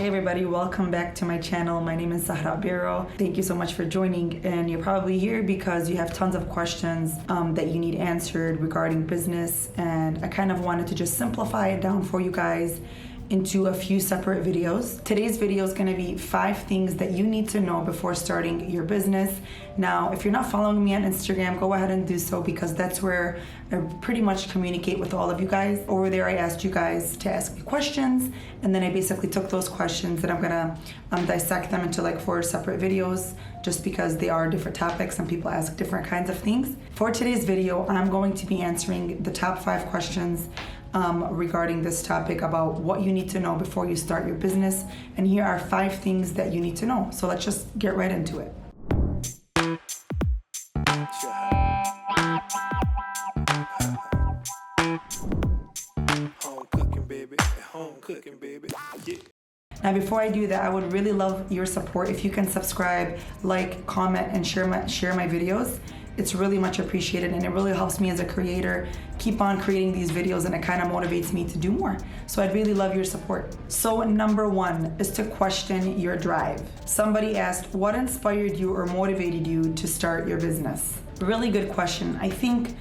Hey everybody, welcome back to my channel. My name is Zahraa Berro. Thank you so much for joining, and you're probably here because you have tons of questions that you need answered regarding business, and I kind of wanted to just simplify it down for you guys into a few separate videos. Today's video is gonna be 5 things that you need to know before starting your business. Now, if you're not following me on Instagram, go ahead and do so because that's where I pretty much communicate with all of you guys. Over there, I asked you guys to ask me questions, and then I basically took those questions and I'm gonna dissect them into like 4 separate videos just because they are different topics and people ask different kinds of things. For today's video, I'm going to be answering the top 5 questions regarding this topic about what you need to know before you start your business. And here are 5 things that you need to know. So let's just get right into it. Home cooking, baby. Home cooking, baby. Yeah. Now, before I do that, I would really love your support. If you can subscribe, like, comment, and share my videos. It's really much appreciated, and it really helps me as a creator keep on creating these videos, and it kind of motivates me to do more. So I'd really love your support. So number 1 is to question your drive. Somebody asked, what inspired you or motivated you to start your business? Really good question. I think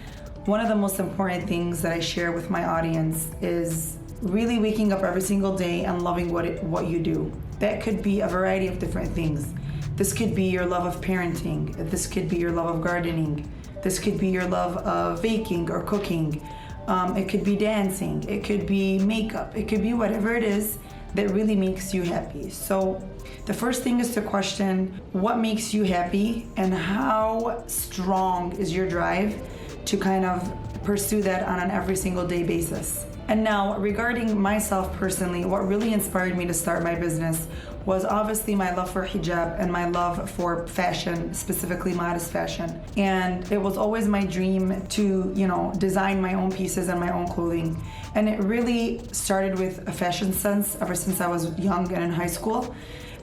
one of the most important things that I share with my audience is really waking up every single day and loving what you do. That could be a variety of different things. This could be your love of parenting. This could be your love of gardening. This could be your love of baking or cooking. It could be dancing. It could be makeup. It could be whatever it is that really makes you happy. So the first thing is to question what makes you happy and how strong is your drive to kind of pursue that on an every single day basis. And now, regarding myself personally, what really inspired me to start my business was obviously my love for hijab and my love for fashion, specifically modest fashion. And it was always my dream to, design my own pieces and my own clothing. And it really started with a fashion sense ever since I was young and in high school.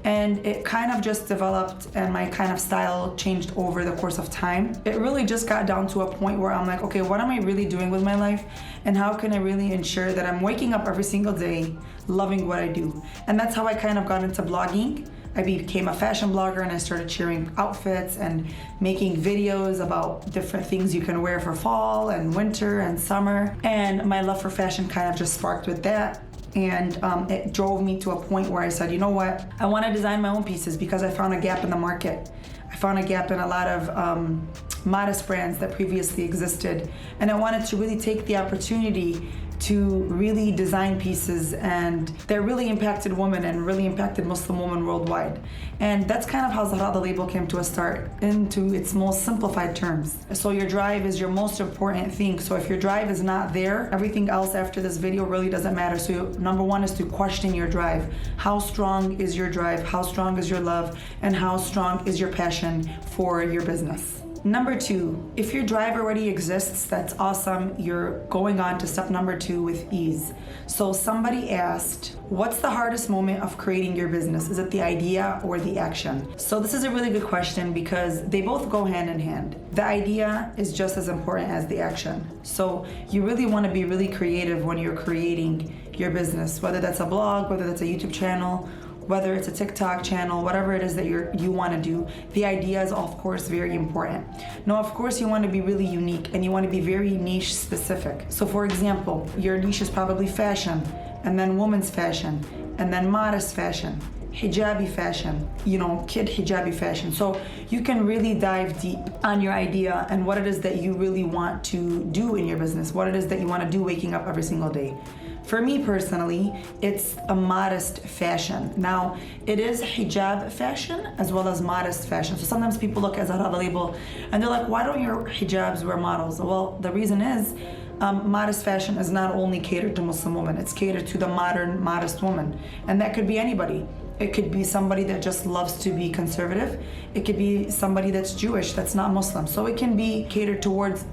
And it kind of just developed, and my kind of style changed over the course of time. It really just got down to a point where I'm like, okay, what am I really doing with my life? And how can I really ensure that I'm waking up every single day loving what I do? And that's how I kind of got into blogging. I became a fashion blogger, and I started sharing outfits and making videos about different things you can wear for fall and winter and summer. And my love for fashion kind of just sparked with that. And it drove me to a point where I said, you know what? I want to design my own pieces because I found a gap in the market. I found a gap in a lot of modest brands that previously existed. And I wanted to really take the opportunity to really design pieces and that really impacted women and really impacted Muslim women worldwide. And that's kind of how Zahraa the label came to a start into its most simplified terms. So your drive is your most important thing. So if your drive is not there, everything else after this video really doesn't matter. So number 1 is to question your drive. How strong is your drive? How strong is your love? And how strong is your passion for your business? Number 2, if your drive already exists, that's awesome. You're going on to step number 2 with ease. So somebody asked, what's the hardest moment of creating your business? Is it the idea or the action? So this is a really good question because they both go hand in hand. The idea is just as important as the action. So you really want to be really creative when you're creating your business, whether that's a blog, whether that's a YouTube channel, whether it's a TikTok channel, whatever it is that you want to do. The idea is, of course, very important. Now, of course, you want to be really unique and you want to be very niche specific. So for example, your niche is probably fashion, and then women's fashion, and then modest fashion, hijabi fashion, kid hijabi fashion. So you can really dive deep on your idea and what it is that you really want to do in your business, what it is that you want to do waking up every single day. For me personally, it's a modest fashion. Now, it is hijab fashion as well as modest fashion. So sometimes people look at Zahraa the label and they're like, why don't your hijabs wear models? Well, the reason is modest fashion is not only catered to Muslim women, it's catered to the modern, modest woman. And that could be anybody. It could be somebody that just loves to be conservative. It could be somebody that's Jewish, that's not Muslim. So it can be catered towards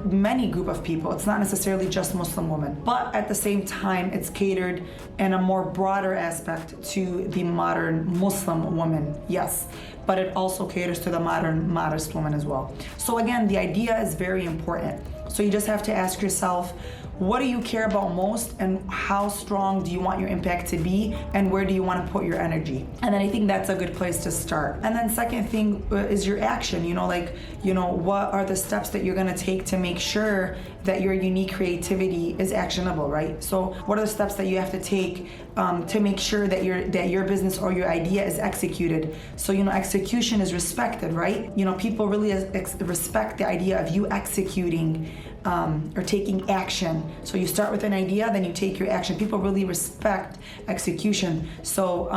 many group of people. It's not necessarily just Muslim women, but at the same time, it's catered in a more broader aspect to the modern Muslim woman, yes, but it also caters to the modern modest woman as well. So again, the idea is very important. So you just have to ask yourself, what do you care about most, and how strong do you want your impact to be, and where do you want to put your energy? And then I think that's a good place to start. And then second thing is your action. What are the steps that you're going to take to make sure that your unique creativity is actionable, right? So what are the steps that you have to take to make sure that your business or your idea is executed? So execution is respected, right? People really respect the idea of you executing or taking action. So you start with an idea, then you take your action. People really respect execution. So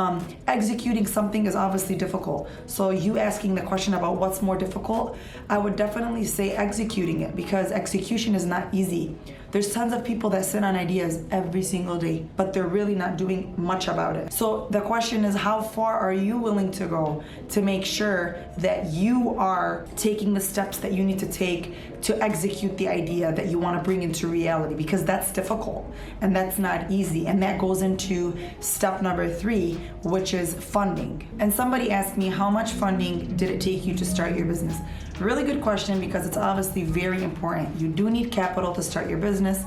executing something is obviously difficult. So you asking the question about what's more difficult, I would definitely say executing it, because execution is not easy. There's tons of people that sit on ideas every single day, but they're really not doing much about it. So the question is, how far are you willing to go to make sure that you are taking the steps that you need to take to execute the idea that you want to bring into reality? Because that's difficult and that's not easy. And that goes into step number 3, which is funding. And somebody asked me, how much funding did it take you to start your business? Really good question, because it's obviously very important. You do need capital to start your business.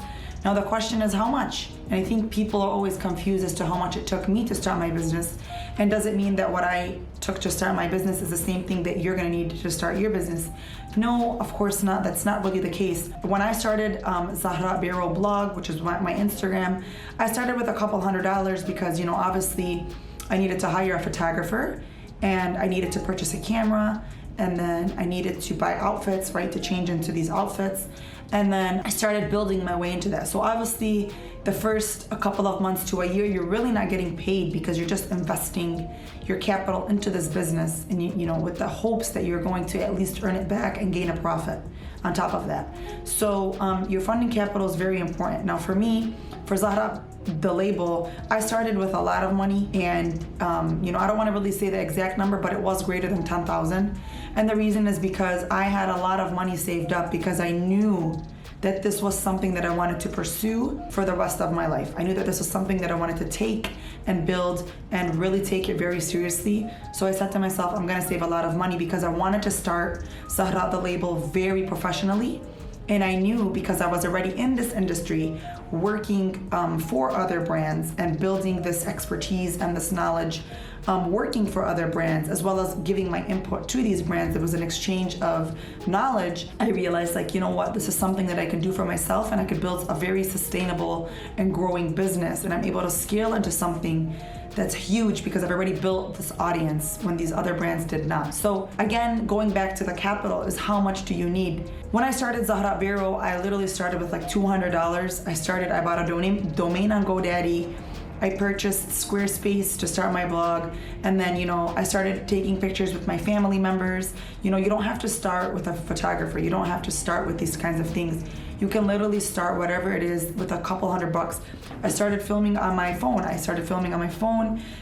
Now the question is how much? And I think people are always confused as to how much it took me to start my business. And does it mean that what I took to start my business is the same thing that you're gonna need to start your business? No, of course not. That's not really the case. When I started Zahraa Berro blog, which is my Instagram, I started with a couple $100 because, obviously I needed to hire a photographer and I needed to purchase a camera. And then I needed to buy outfits, right, to change into these outfits. And then I started building my way into that. So obviously the first a couple of months to a year, you're really not getting paid because you're just investing your capital into this business, and with the hopes that you're going to at least earn it back and gain a profit on top of that. So your funding capital is very important. Now for me, for Zahraa, the label, I started with a lot of money, and I don't want to really say the exact number, but it was greater than 10,000. And the reason is because I had a lot of money saved up, because I knew that this was something that I wanted to pursue for the rest of my life. I knew that this was something that I wanted to take and build and really take it very seriously. So I said to myself, I'm gonna save a lot of money, because I wanted to start Zahraa, the label, very professionally. And I knew, because I was already in this industry, working for other brands and building this expertise and this knowledge, working for other brands, as well as giving my input to these brands. There was an exchange of knowledge. I realized, this is something that I can do for myself, and I could build a very sustainable and growing business. And I'm able to scale into something that's huge, because I've already built this audience when these other brands did not. So again, going back to the capital, is how much do you need? When I started Zahraa Berro, I literally started with $200. I bought a domain on GoDaddy. I purchased Squarespace to start my blog, and then I started taking pictures with my family members. You don't have to start with a photographer. You don't have to start with these kinds of things. You can literally start whatever it is with a couple $100. I started filming on my phone.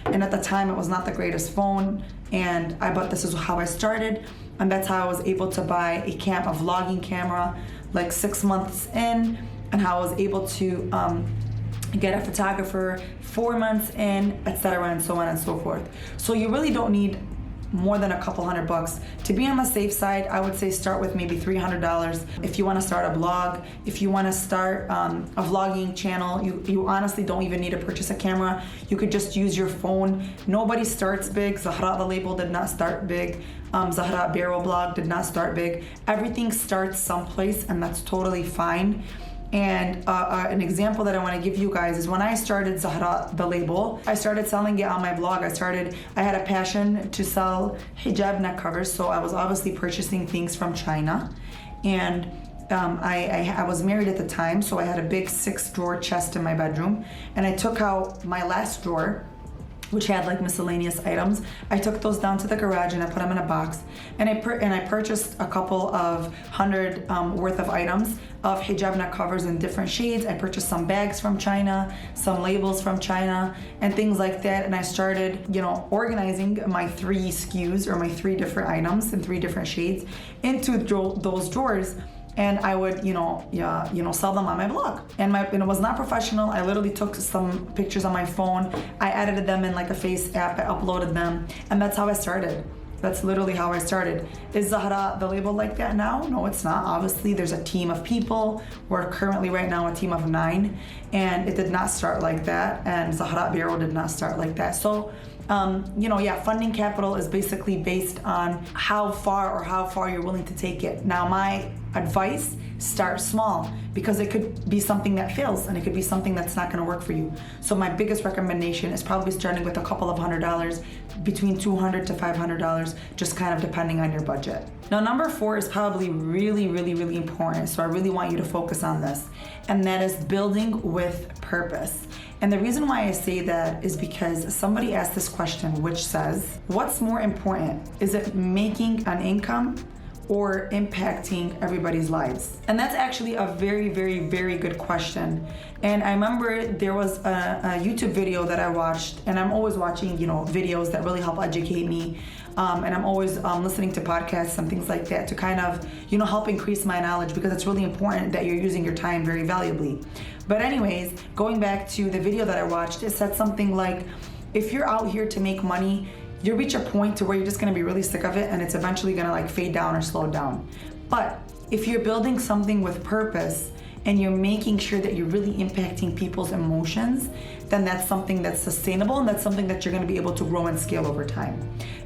And at the time it was not the greatest phone, but this is how I started, and that's how I was able to buy a vlogging camera like 6 months in, and how I was able to get a photographer 4 months in, etc., and so on and so forth. So you really don't need more than a couple $100. To be on the safe side, I would say start with maybe $300. If you want to start a blog, if you want to start a vlogging channel, you honestly don't even need to purchase a camera. You could just use your phone. Nobody starts big. Zahraa, the label, did not start big. Zahraa Berro blog did not start big. Everything starts someplace, and that's totally fine. And an example that I want to give you guys is when I started Zahraa, the label, I started selling it on my blog. I had a passion to sell hijab neck covers, so I was obviously purchasing things from China. And I was married at the time, so I had a big 6-drawer chest in my bedroom, and I took out my last drawer, which had miscellaneous items. I took those down to the garage and I put them in a box, and I purchased a couple of $100 worth of items of hijab neck covers in different shades. I purchased some bags from China, some labels from China, and things like that. And I started, organizing my 3 SKUs, or my 3 different items in 3 different shades, into those drawers. And I would, sell them on my blog. And it was not professional. I literally took some pictures on my phone. I edited them in a Face app. I uploaded them, and that's how I started. That's literally how I started. Is Zahraa the label like that now? No, it's not. Obviously, there's a team of people. We're currently right now a team of 9, and it did not start like that, and Zahraa Berro did not start like that. So, funding capital is basically based on how far you're willing to take it. Now, my advice, start small, because it could be something that fails and it could be something that's not going to work for you. So my biggest recommendation is probably starting with a couple of $100, between $200 to $500, just kind of depending on your budget. Now, number 4 is probably really, really, really important. So I really want you to focus on this, and that is building with purpose. And the reason why I say that is because somebody asked this question, which says, what's more important? Is it making an income or impacting everybody's lives? And that's actually a very, very, very good question. And I remember there was a YouTube video that I watched, and I'm always watching, videos that really help educate me. And I'm always listening to podcasts and things like that to kind of, help increase my knowledge, because it's really important that you're using your time very valuably. But anyways, going back to the video that I watched, it said something like, if you're out here to make money, you reach a point to where you're just gonna be really sick of it, and it's eventually gonna fade down or slow down. But if you're building something with purpose and you're making sure that you're really impacting people's emotions, then that's something that's sustainable, and that's something that you're gonna be able to grow and scale over time.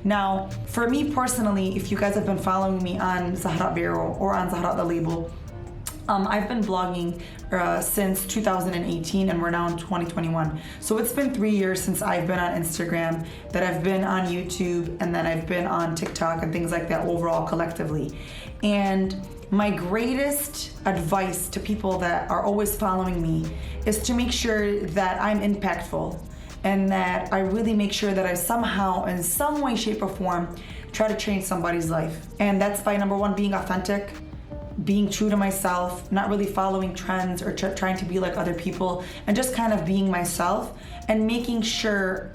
Now, for me personally, if you guys have been following me on Zahraa Berro or on Zahraa the label, I've been blogging since 2018, and we're now in 2021. So it's been 3 years since I've been on Instagram, that I've been on YouTube, and then I've been on TikTok and things like that overall collectively. And my greatest advice to people that are always following me is to make sure that I'm impactful, and that I really make sure that I somehow, in some way, shape, or form, try to change somebody's life. And that's by, number 1, being authentic, being true to myself, not really following trends or trying to be like other people, and just kind of being myself, and making sure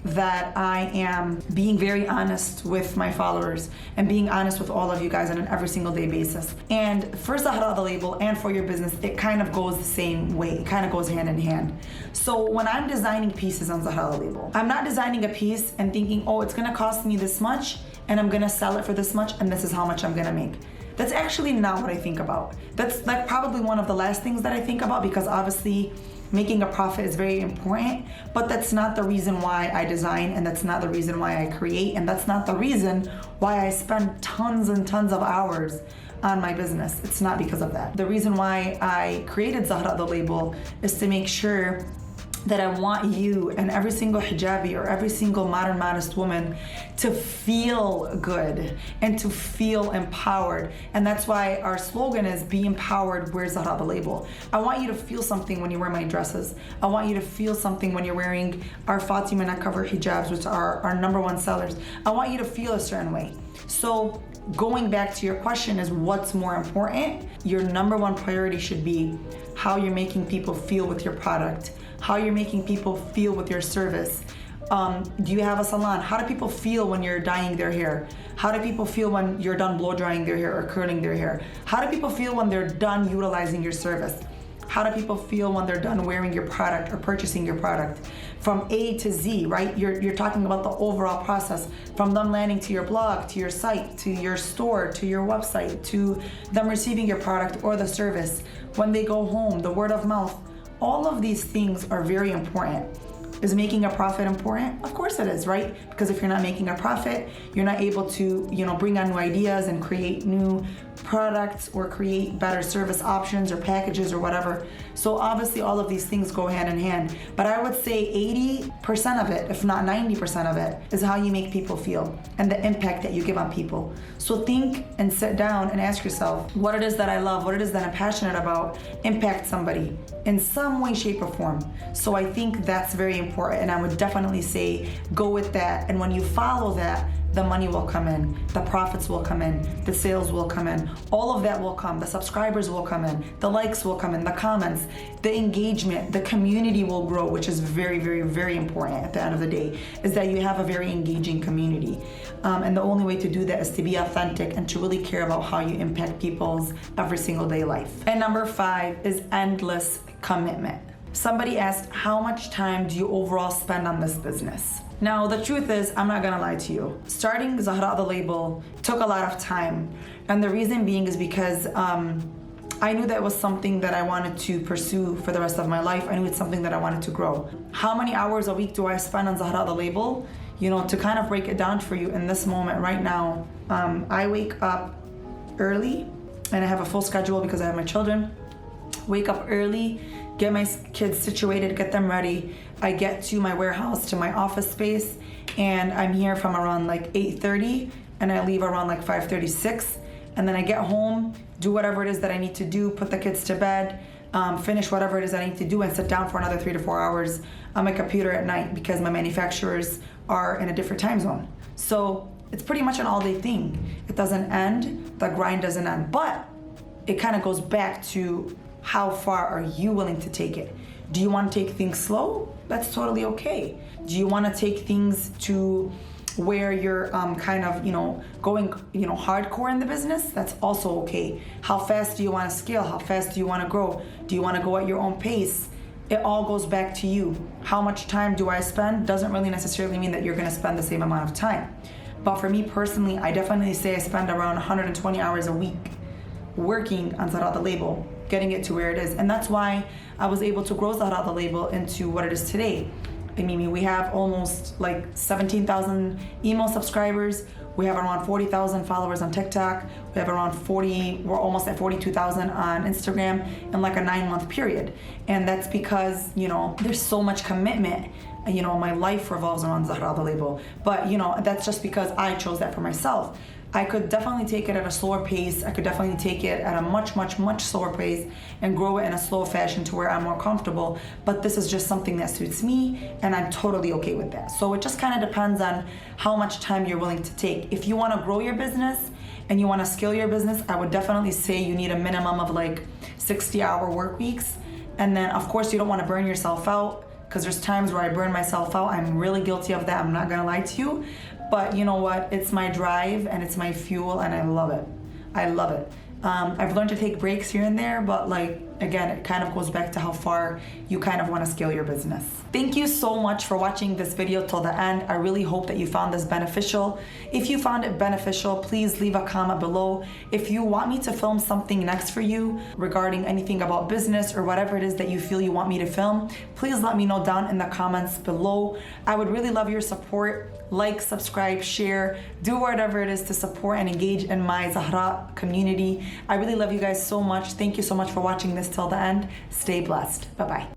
that I am being very honest with my followers and being honest with all of you guys on an every single day basis. And for Zahraa the label and for your business, it kind of goes the same way. It kind of goes hand in hand. So when I'm designing pieces on Zahraa the label, I'm not designing a piece and thinking, oh, it's gonna cost me this much and I'm gonna sell it for this much and this is how much I'm gonna make. That's actually not what I think about. That's probably one of the last things that I think about, because obviously making a profit is very important, but that's not the reason why I design, and that's not the reason why I create, and that's not the reason why I spend tons and tons of hours on my business. It's not because of that. The reason why I created Zahraa the label is to make sure that I want you and every single hijabi or every single modern modest woman to feel good and to feel empowered. And that's why our slogan is be empowered, wear Zahraa the label. I want you to feel something when you wear my dresses. I want you to feel something when you're wearing our Fatima neck cover hijabs, which are our #1 sellers. I want you to feel a certain way. So going back to your question is, what's more important? Your #1 priority should be how you're making people feel with your product, how you're making people feel with your service. Do you have a salon? How do people feel when you're dyeing their hair? How do people feel when you're done blow drying their hair or curling their hair? How do people feel when they're done utilizing your service? How do people feel when they're done wearing your product or purchasing your product? From A to Z, right? You're talking about the overall process, from them landing to your blog, to your site, to your store, to your website, to them receiving your product or the service, when they go home, the word of mouth. All of these things are very important. Is making a profit important? Of course it is, right? Because if you're not making a profit, you're not able to, bring on new ideas and create new products or create better service options or packages or whatever. So obviously all of these things go hand in hand. But I would say 80% of it, if not 90% of it, is how you make people feel and the impact that you give on people. So think and sit down and ask yourself what it is that I love, what it is that I'm passionate about, impact somebody in some way, shape, or form. So I think that's very important, and I would definitely say go with that. And when you follow that, the money will come in, the profits will come in, the sales will come in, all of that will come, the subscribers will come in, the likes will come in, the comments, the engagement, the community will grow, which is very, very, very important at the end of the day, is that you have a very engaging community. And the only way to do that is to be authentic and to really care about how you impact people's every single day life. And number 5 is endless commitment. Somebody asked, how much time do you overall spend on this business? Now, the truth is, I'm not gonna lie to you. Starting Zahraa the label took a lot of time. And the reason being is because I knew that was something that I wanted to pursue for the rest of my life. I knew it's something that I wanted to grow. How many hours a week do I spend on Zahraa the label? You know, to kind of break it down for you in this moment right now, I wake up early, and I have a full schedule because I have my children. Wake up early, get my kids situated, get them ready. I get to my warehouse, to my office space, and I'm here from around like 8:30, and I leave around like 5:36. And then I get home, do whatever it is that I need to do, put the kids to bed, finish whatever it is that I need to do, and sit down for another 3 to 4 hours on my computer at night because my manufacturers are in a different time zone. So it's pretty much an all-day thing. It doesn't end, the grind doesn't end, but it kind of goes back to how far are you willing to take it? Do you want to take things slow? That's totally okay. Do you want to take things to where you're kind of, going, hardcore in the business? That's also okay. How fast do you want to scale? How fast do you want to grow? Do you want to go at your own pace? It all goes back to you. How much time do I spend? Doesn't really necessarily mean that you're going to spend the same amount of time. But for me personally, I definitely say I spend around 120 hours a week working on Zahraa the label, getting it to where it is. And that's why I was able to grow Zahraa the label into what it is today. I mean, we have almost like 17,000 email subscribers. We have around 40,000 followers on TikTok. We have around we're almost at 42,000 on Instagram in like a 9-month period. And that's because, there's so much commitment. My life revolves around Zahraa the label. But, that's just because I chose that for myself. I could definitely take it at a slower pace. I could definitely take it at a much, much, much slower pace and grow it in a slow fashion to where I'm more comfortable. But this is just something that suits me, and I'm totally okay with that. So it just kind of depends on how much time you're willing to take. If you want to grow your business and you want to scale your business, I would definitely say you need a minimum of like 60-hour work weeks. And then, of course, you don't want to burn yourself out, because there's times where I burn myself out. I'm really guilty of that. I'm not gonna lie to you. But you know what? It's my drive and it's my fuel, and I love it. I love it. I've learned to take breaks here and there, but again, it kind of goes back to how far you kind of want to scale your business. Thank you so much for watching this video till the end. I really hope that you found this beneficial. If you found it beneficial, please leave a comment below. If you want me to film something next for you regarding anything about business or whatever it is that you feel you want me to film, please let me know down in the comments below. I would really love your support. Like, subscribe, share, do whatever it is to support and engage in my Zahraa community. I really love you guys so much. Thank you so much for watching this till the end. Stay blessed. Bye-bye.